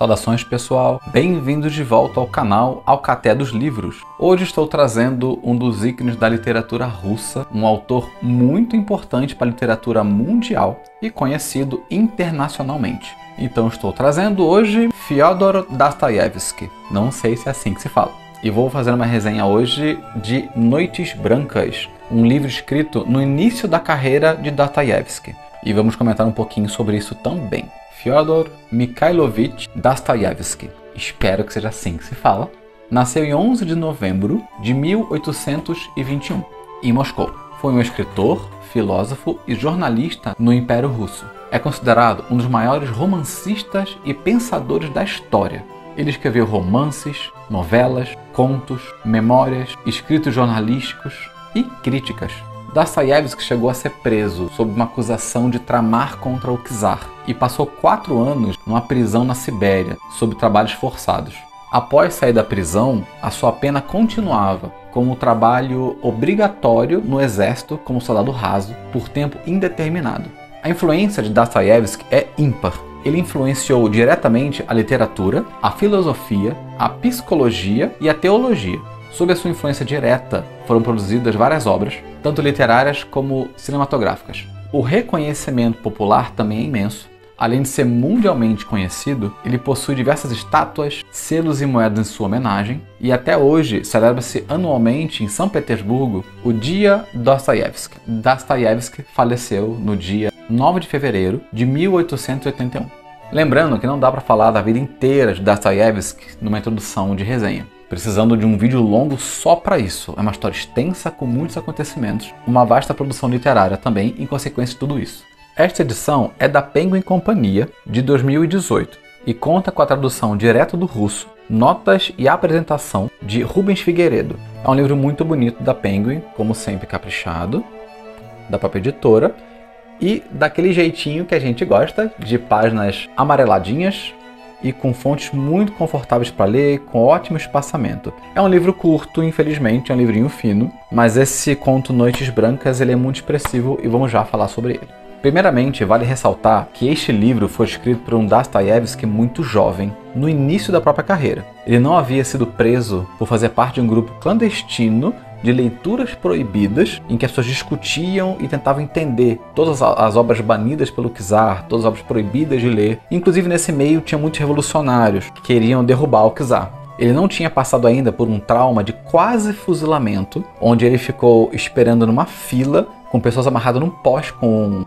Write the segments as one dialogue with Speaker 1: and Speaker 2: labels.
Speaker 1: Saudações pessoal, bem-vindos de volta ao canal Alcaté dos Livros. Hoje estou trazendo um dos ícones da literatura russa, um autor muito importante para a literatura mundial e conhecido internacionalmente. Então estou trazendo hoje Fyodor Dostoiévski, não sei se é assim que se fala. E vou fazer uma resenha hoje de Noites Brancas, um livro escrito no início da carreira de Dostoiévski. E vamos comentar um pouquinho sobre isso também. Fyodor Mikhailovich Dostoiévski, espero que seja assim que se fala, nasceu em 11 de novembro de 1821, em Moscou. Foi um escritor, filósofo e jornalista no Império Russo. É considerado um dos maiores romancistas e pensadores da história. Ele escreveu romances, novelas, contos, memórias, escritos jornalísticos e críticas. Dostoiévski chegou a ser preso sob uma acusação de tramar contra o czar e passou 4 anos numa prisão na Sibéria, sob trabalhos forçados. Após sair da prisão, a sua pena continuava como trabalho obrigatório no exército como soldado raso por tempo indeterminado. A influência de Dostoiévski é ímpar. Ele influenciou diretamente a literatura, a filosofia, a psicologia e a teologia. Sob a sua influência direta, foram produzidas várias obras, tanto literárias como cinematográficas. O reconhecimento popular também é imenso. Além de ser mundialmente conhecido, ele possui diversas estátuas, selos e moedas em sua homenagem, e até hoje celebra-se anualmente em São Petersburgo o Dia Dostoiévski. Dostoiévski faleceu no dia 9 de fevereiro de 1881. Lembrando que não dá para falar da vida inteira de Dostoiévski numa introdução de resenha, precisando de um vídeo longo só para isso. É uma história extensa com muitos acontecimentos, uma vasta produção literária também em consequência de tudo isso. Esta edição é da Penguin Companhia, de 2018, e conta com a tradução direto do russo, notas e apresentação de Rubens Figueiredo. É um livro muito bonito da Penguin, como sempre caprichado, da própria editora, e daquele jeitinho que a gente gosta, de páginas amareladinhas e com fontes muito confortáveis para ler, com ótimo espaçamento. É um livro curto, infelizmente, é um livrinho fino, mas esse conto Noites Brancas ele é muito expressivo e vamos já falar sobre ele. Primeiramente, vale ressaltar que este livro foi escrito por um Dostoiévski muito jovem, no início da própria carreira. Ele não havia sido preso por fazer parte de um grupo clandestino de leituras proibidas, em que as pessoas discutiam e tentavam entender todas as obras banidas pelo czar, todas as obras proibidas de ler. Inclusive nesse meio tinha muitos revolucionários que queriam derrubar o czar. Ele não tinha passado ainda por um trauma de quase fuzilamento, onde ele ficou esperando numa fila, com pessoas amarradas num poste,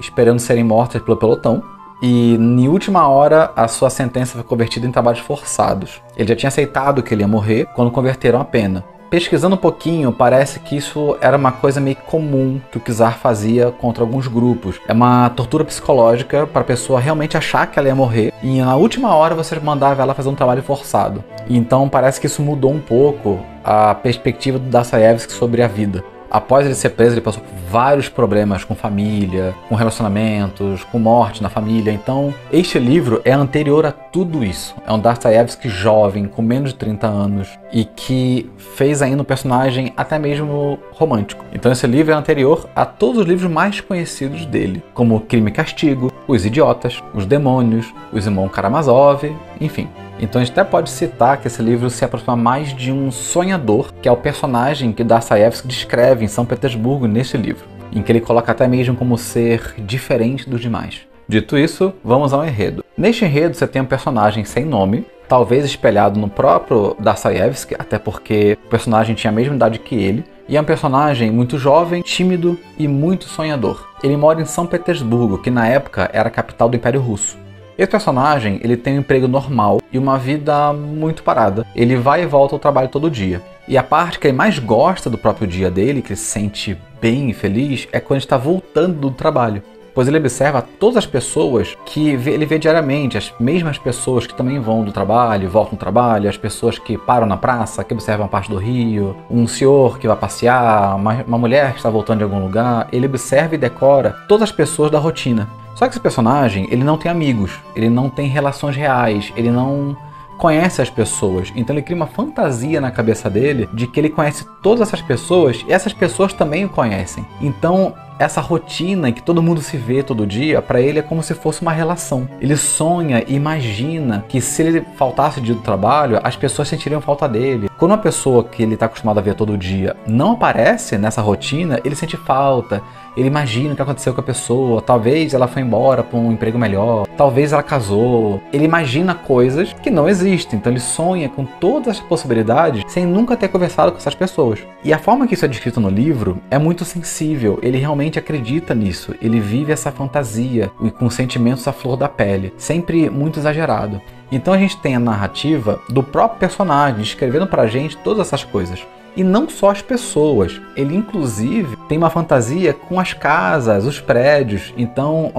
Speaker 1: esperando serem mortas pelo pelotão. E, em última hora, a sua sentença foi convertida em trabalhos forçados. Ele já tinha aceitado que ele ia morrer quando converteram a pena. Pesquisando um pouquinho, parece que isso era uma coisa meio comum que o czar fazia contra alguns grupos. É uma tortura psicológica para a pessoa realmente achar que ela ia morrer e na última hora você mandava ela fazer um trabalho forçado. Então parece que isso mudou um pouco a perspectiva do Dostoiévski sobre a vida. Após ele ser preso, ele passou por vários problemas com família, com relacionamentos, com morte na família. Então, este livro é anterior a tudo isso. É um Dostoiévski jovem, com menos de 30 anos, e que fez ainda um personagem até mesmo romântico. Então, esse livro é anterior a todos os livros mais conhecidos dele, como Crime e Castigo, Os Idiotas, Os Demônios, Os Irmãos Karamazov, enfim. Então a gente até pode citar que esse livro se aproxima mais de um sonhador, que é o personagem que Dostoiévski descreve em São Petersburgo neste livro, em que ele coloca até mesmo como ser diferente dos demais. Dito isso, vamos ao enredo. Neste enredo você tem um personagem sem nome, talvez espelhado no próprio Dostoiévski, até porque o personagem tinha a mesma idade que ele, e é um personagem muito jovem, tímido e muito sonhador. Ele mora em São Petersburgo, que na época era a capital do Império Russo. Esse personagem, ele tem um emprego normal e uma vida muito parada. Ele vai e volta ao trabalho todo dia. E a parte que ele mais gosta do próprio dia dele, que ele se sente bem e feliz, é quando ele está voltando do trabalho. Pois ele observa todas as pessoas que ele vê diariamente, as mesmas pessoas que também vão do trabalho, voltam do trabalho, as pessoas que param na praça, que observam a parte do rio, um senhor que vai passear, uma mulher que está voltando de algum lugar. Ele observa e decora todas as pessoas da rotina. Só que esse personagem, ele não tem amigos, ele não tem relações reais, ele não conhece as pessoas. Então ele cria uma fantasia na cabeça dele de que ele conhece todas essas pessoas e essas pessoas também o conhecem. Então essa rotina em que todo mundo se vê todo dia, para ele é como se fosse uma relação. Ele sonha e imagina que se ele faltasse dia do trabalho, as pessoas sentiriam falta dele. Quando uma pessoa que ele está acostumado a ver todo dia não aparece nessa rotina, ele sente falta. Ele imagina o que aconteceu com a pessoa, talvez ela foi embora para um emprego melhor, talvez ela casou. Ele imagina coisas que não existem, então ele sonha com todas as possibilidades sem nunca ter conversado com essas pessoas. E a forma que isso é descrito no livro é muito sensível, ele realmente acredita nisso, ele vive essa fantasia e com sentimentos à flor da pele, sempre muito exagerado. Então a gente tem a narrativa do próprio personagem escrevendo pra gente todas essas coisas. E não só as pessoas, ele inclusive tem uma fantasia com as casas, os prédios. Então,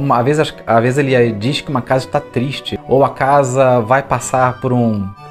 Speaker 1: às vezes ele diz que uma casa está triste, ou a casa vai passar por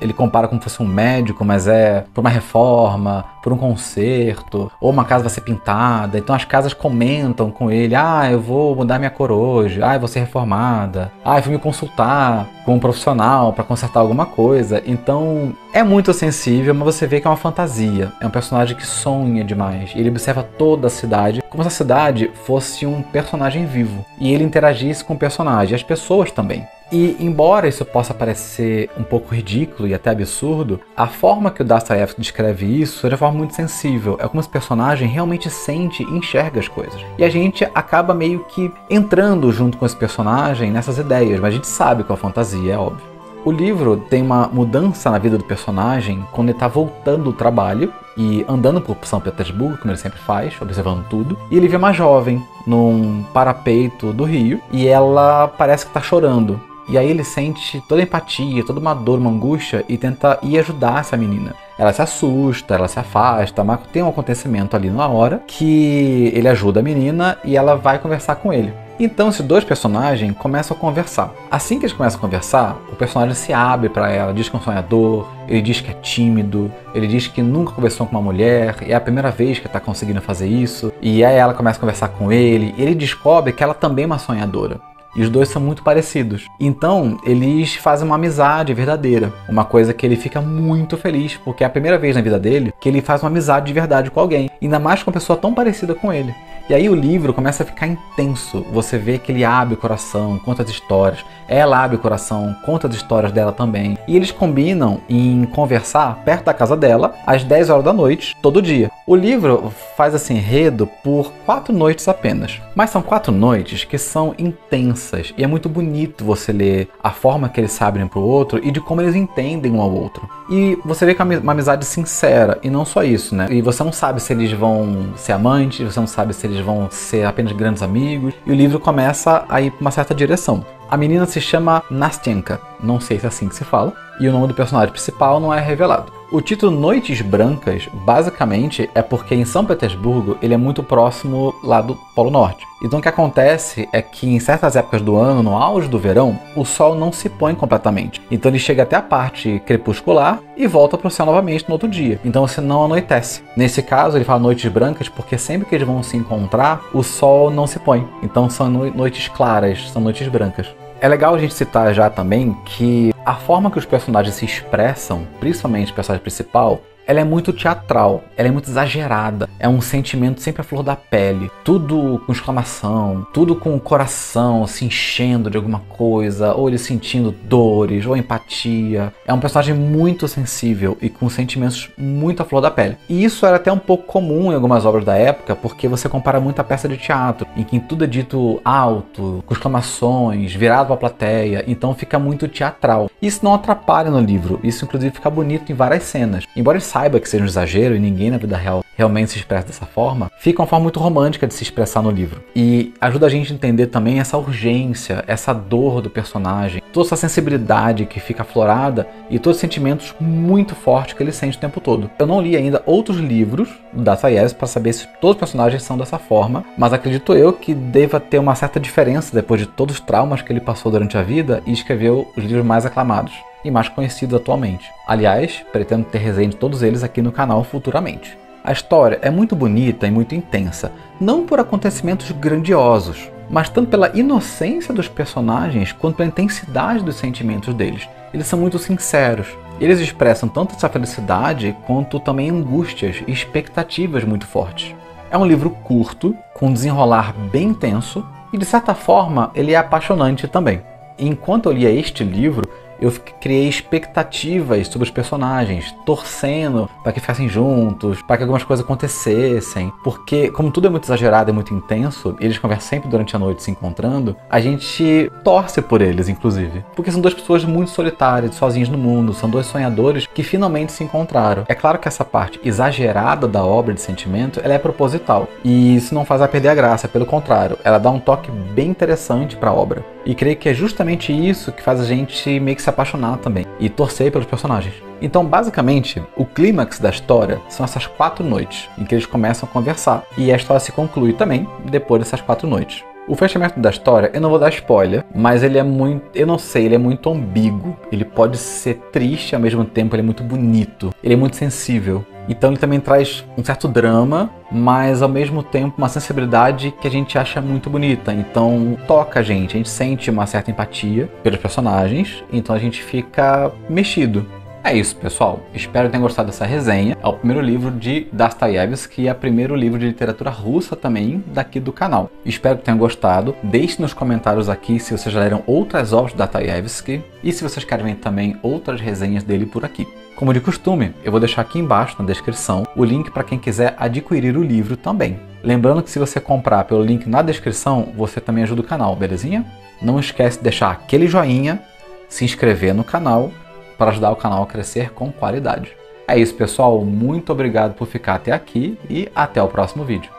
Speaker 1: ele compara como se fosse um médico, mas é por uma reforma, por um concerto, ou uma casa vai ser pintada. Então as casas comentam com ele: eu vou mudar minha cor hoje, eu vou ser reformada, eu vou me consultar com um profissional para consertar alguma coisa. Então é muito sensível, mas você vê que é uma fantasia, é um personagem que sonha demais, ele observa toda a cidade como se a cidade fosse um personagem vivo, e ele interagisse com o personagem, e as pessoas também. E, embora isso possa parecer um pouco ridículo e até absurdo, a forma que o Dostoiévski descreve isso é de uma forma muito sensível. É como se o personagem realmente sente e enxerga as coisas. E a gente acaba meio que entrando junto com esse personagem nessas ideias, mas a gente sabe que é uma fantasia, é óbvio. O livro tem uma mudança na vida do personagem quando ele está voltando do trabalho e andando por São Petersburgo, como ele sempre faz, observando tudo. E ele vê uma jovem num parapeito do rio e ela parece que está chorando. E aí ele sente toda a empatia, toda uma dor, uma angústia e tenta ir ajudar essa menina. Ela se assusta, ela se afasta, mas tem um acontecimento ali na hora que ele ajuda a menina e ela vai conversar com ele. Então esses dois personagens começam a conversar. Assim que eles começam a conversar, o personagem se abre para ela, diz que é um sonhador, ele diz que é tímido, ele diz que nunca conversou com uma mulher, é a primeira vez que está conseguindo fazer isso. E aí ela começa a conversar com ele e ele descobre que ela também é uma sonhadora. E os dois são muito parecidos. Então, eles fazem uma amizade verdadeira. Uma coisa que ele fica muito feliz, porque é a primeira vez na vida dele que ele faz uma amizade de verdade com alguém. Ainda mais com uma pessoa tão parecida com ele. E aí o livro começa a ficar intenso. Você vê que ele abre o coração, conta as histórias. Ela abre o coração, conta as histórias dela também. E eles combinam em conversar perto da casa dela, às 10 horas da noite, todo dia. O livro faz esse enredo por 4 noites apenas. Mas são 4 noites que são intensas. E é muito bonito você ler a forma que eles se abrem para o outro e de como eles entendem um ao outro. E você vê que é uma amizade sincera. E não só isso, né? E você não sabe se eles vão ser amantes, você não sabe se eles vão ser apenas grandes amigos. E o livro começa a ir para uma certa direção. A menina se chama Nastenka, não sei se é assim que se fala, e o nome do personagem principal não é revelado. O título Noites Brancas, basicamente, é porque em São Petersburgo ele é muito próximo lá do Polo Norte. Então o que acontece é que em certas épocas do ano, no auge do verão, o sol não se põe completamente. Então ele chega até a parte crepuscular e volta para o céu novamente no outro dia. Então você não anoitece. Nesse caso ele fala noites brancas porque sempre que eles vão se encontrar, o sol não se põe. Então são noites claras, são noites brancas. É legal a gente citar já também que a forma que os personagens se expressam, principalmente o personagem principal, ela é muito teatral, ela é muito exagerada, é um sentimento sempre à flor da pele, tudo com exclamação, tudo com o coração se enchendo de alguma coisa, ou ele sentindo dores, ou empatia. É um personagem muito sensível e com sentimentos muito à flor da pele. E isso era até um pouco comum em algumas obras da época, porque você compara muito a peça de teatro, em que tudo é dito alto, com exclamações, virado para a plateia, então fica muito teatral. Isso não atrapalha no livro, isso inclusive fica bonito em várias cenas. Embora ele saiba que seja um exagero e ninguém na vida real realmente se expressa dessa forma, fica uma forma muito romântica de se expressar no livro. E ajuda a gente a entender também essa urgência, essa dor do personagem, toda essa sensibilidade que fica aflorada e todos os sentimentos muito fortes que ele sente o tempo todo. Eu não li ainda outros livros do Dostoiévski para saber se todos os personagens são dessa forma, mas acredito eu que deva ter uma certa diferença depois de todos os traumas que ele passou durante a vida e escreveu os livros mais aclamados e mais conhecidos atualmente. Aliás, pretendo ter resenha de todos eles aqui no canal futuramente. A história é muito bonita e muito intensa, não por acontecimentos grandiosos, mas tanto pela inocência dos personagens quanto pela intensidade dos sentimentos deles. Eles são muito sinceros. Eles expressam tanto essa felicidade quanto também angústias e expectativas muito fortes. É um livro curto, com um desenrolar bem intenso, e de certa forma ele é apaixonante também. E enquanto eu lia este livro, eu criei expectativas sobre os personagens, torcendo para que ficassem juntos, para que algumas coisas acontecessem. Porque, como tudo é muito exagerado e muito intenso, e eles conversam sempre durante a noite se encontrando, a gente torce por eles, inclusive. Porque são duas pessoas muito solitárias, sozinhas no mundo, são dois sonhadores que finalmente se encontraram. É claro que essa parte exagerada da obra de sentimento, ela é proposital. E isso não faz ela perder a graça, pelo contrário, ela dá um toque bem interessante para a obra. E creio que é justamente isso que faz a gente meio que se apaixonar também e torcer pelos personagens. Então, basicamente, o clímax da história são essas 4 noites em que eles começam a conversar e a história se conclui também depois dessas 4 noites. O fechamento da história, eu não vou dar spoiler, mas ele é muito, eu não sei, ele é muito ambíguo. Ele pode ser triste, ao mesmo tempo ele é muito bonito, ele é muito sensível. Então ele também traz um certo drama, mas ao mesmo tempo uma sensibilidade que a gente acha muito bonita. Então toca a gente sente uma certa empatia pelos personagens, então a gente fica mexido. É isso, pessoal. Espero que tenham gostado dessa resenha. É o primeiro livro de Dostoiévski e é o primeiro livro de literatura russa também daqui do canal. Espero que tenham gostado. Deixe nos comentários aqui se vocês já leram outras obras de Dostoiévski e se vocês querem ver também outras resenhas dele por aqui. Como de costume, eu vou deixar aqui embaixo na descrição o link para quem quiser adquirir o livro também. Lembrando que se você comprar pelo link na descrição, você também ajuda o canal, belezinha? Não esquece de deixar aquele joinha, se inscrever no canal, para ajudar o canal a crescer com qualidade. É isso, pessoal. Muito obrigado por ficar até aqui e até o próximo vídeo.